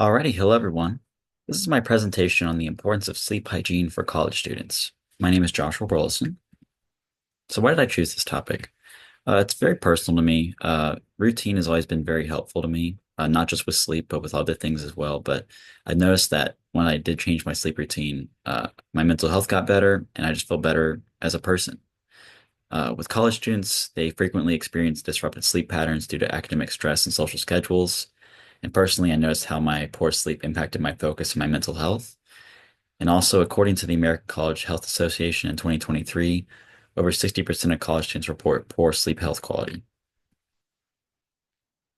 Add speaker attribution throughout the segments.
Speaker 1: Alrighty, hello everyone. This is my presentation on the importance of sleep hygiene for college students. My name is Joshua Burleson. So why did I choose this topic? It's very personal to me. Routine has always been very helpful to me, not just with sleep, but with other things as well. But I noticed that when I did change my sleep routine, my mental health got better and I just feel better as a person. With college students, they frequently experience disrupted sleep patterns due to academic stress and social schedules. And personally, I noticed how my poor sleep impacted my focus and my mental health. And also, according to the American College Health Association in 2023, over 60% of college students report poor sleep health quality.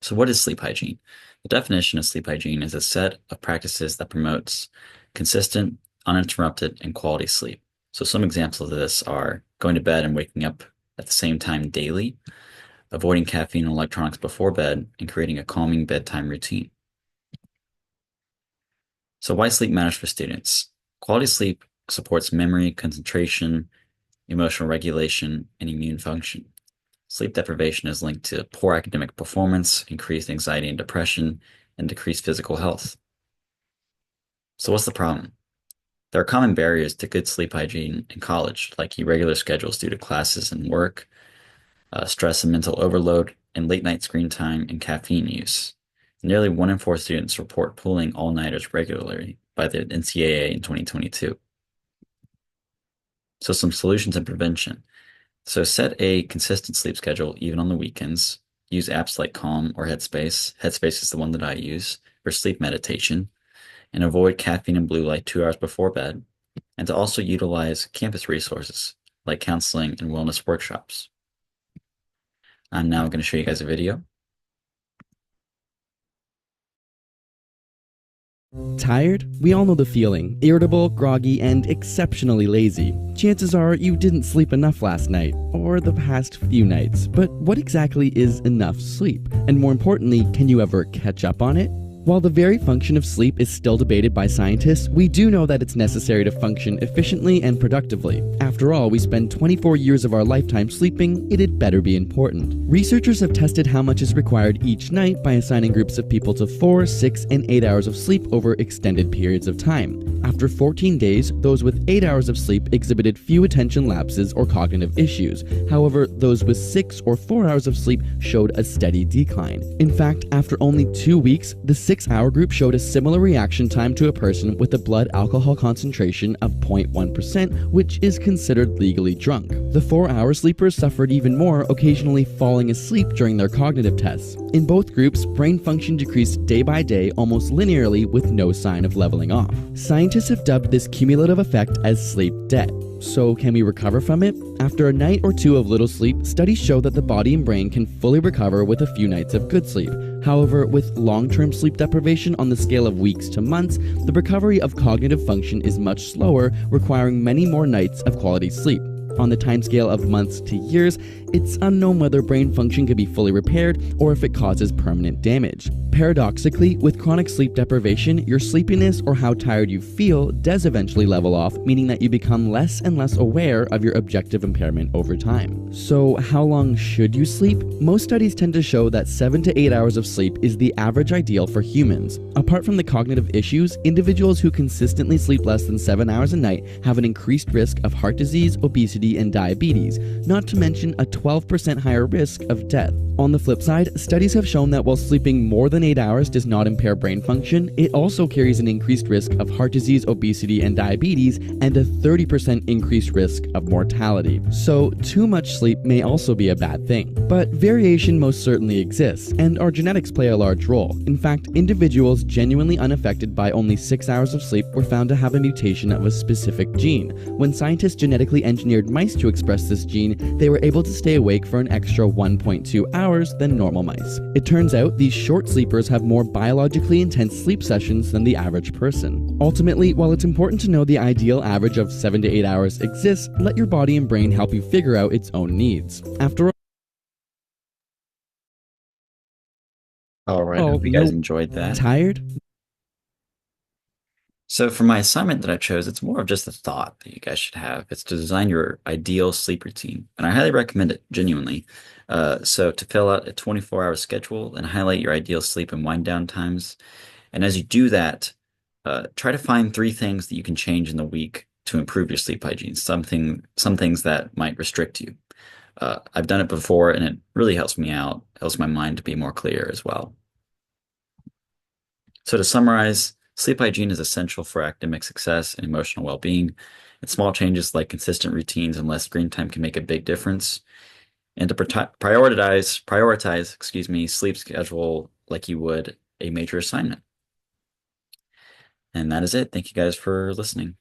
Speaker 1: So, what is sleep hygiene? The definition of sleep hygiene is a set of practices that promotes consistent, uninterrupted, and quality sleep. So, some examples of this are going to bed and waking up at the same time daily, avoiding caffeine and electronics before bed, and creating a calming bedtime routine. So, why sleep matters for students? Quality sleep supports memory, concentration, emotional regulation, and immune function. Sleep deprivation is linked to poor academic performance, increased anxiety and depression, and decreased physical health. So, what's the problem? There are common barriers to good sleep hygiene in college, like irregular schedules due to classes and work, stress and mental overload, and late night screen time and caffeine use. Nearly 1 in 4 students report pulling all-nighters regularly by the NCAA in 2022. So, some solutions and prevention. So set a consistent sleep schedule even on the weekends. Use apps like Calm or Headspace. Headspace is the one that I use for sleep meditation. And avoid caffeine and blue light 2 hours before bed. And to also utilize campus resources like counseling and wellness workshops. I'm now going to show you guys a video.
Speaker 2: Tired? We all know the feeling. Irritable, groggy, and exceptionally lazy. Chances are you didn't sleep enough last night, or the past few nights. But what exactly is enough sleep? And more importantly, can you ever catch up on it? While the very function of sleep is still debated by scientists, we do know that it's necessary to function efficiently and productively. After all, we spend 24 years of our lifetime sleeping, it'd better be important. Researchers have tested how much is required each night by assigning groups of people to 4, 6, and 8 hours of sleep over extended periods of time. After 14 days, those with 8 hours of sleep exhibited few attention lapses or cognitive issues. However, those with 6 or 4 hours of sleep showed a steady decline. In fact, after only 2 weeks, the 6-hour group showed a similar reaction time to a person with a blood alcohol concentration of 0.1%, which is considered legally drunk. The 4-hour sleepers suffered even more, occasionally falling asleep during their cognitive tests. In both groups, brain function decreased day by day almost linearly with no sign of leveling off. Scientists have dubbed this cumulative effect as sleep debt. So, can we recover from it? After a night or two of little sleep, studies show that the body and brain can fully recover with a few nights of good sleep. However, with long-term sleep deprivation on the scale of weeks to months, the recovery of cognitive function is much slower, requiring many more nights of quality sleep. On the timescale of months to years, it's unknown whether brain function can be fully repaired or if it causes permanent damage. Paradoxically, with chronic sleep deprivation, your sleepiness or how tired you feel does eventually level off, meaning that you become less and less aware of your objective impairment over time. So, how long should you sleep? Most studies tend to show that 7 to 8 hours of sleep is the average ideal for humans. Apart from the cognitive issues, individuals who consistently sleep less than 7 hours a night have an increased risk of heart disease, obesity, and diabetes, not to mention a 12% higher risk of death. On the flip side, studies have shown that while sleeping more than 8 hours does not impair brain function, it also carries an increased risk of heart disease, obesity, and diabetes, and a 30% increased risk of mortality. So, too much sleep may also be a bad thing. But variation most certainly exists, and our genetics play a large role. In fact, individuals genuinely unaffected by only 6 hours of sleep were found to have a mutation of a specific gene. When scientists genetically engineered mice to express this gene, they were able to stay awake for an extra 1.2 hours than normal mice. It turns out these short sleepers have more biologically intense sleep sessions than the average person. Ultimately, while it's important to know the ideal average of 7 to 8 hours exists, let your body and brain help you figure out its own needs. After
Speaker 1: All right, I
Speaker 2: all,
Speaker 1: hope you guys
Speaker 2: no
Speaker 1: enjoyed that.
Speaker 2: tired?
Speaker 1: So for my assignment that I chose, it's more of just a thought that you guys should have. It's to design your ideal sleep routine, and I highly recommend it, genuinely. So to fill out a 24-hour schedule and highlight your ideal sleep and wind down times, And as you do that, try to find three things that you can change in the week to improve your sleep hygiene. Some things that might restrict you. I've done it before, and it really helps me out, helps my mind to be more clear as well. So to summarize, sleep hygiene is essential for academic success and emotional well-being. And small changes like consistent routines and less screen time can make a big difference. And to prioritize, sleep schedule like you would a major assignment. And that is it. Thank you guys for listening.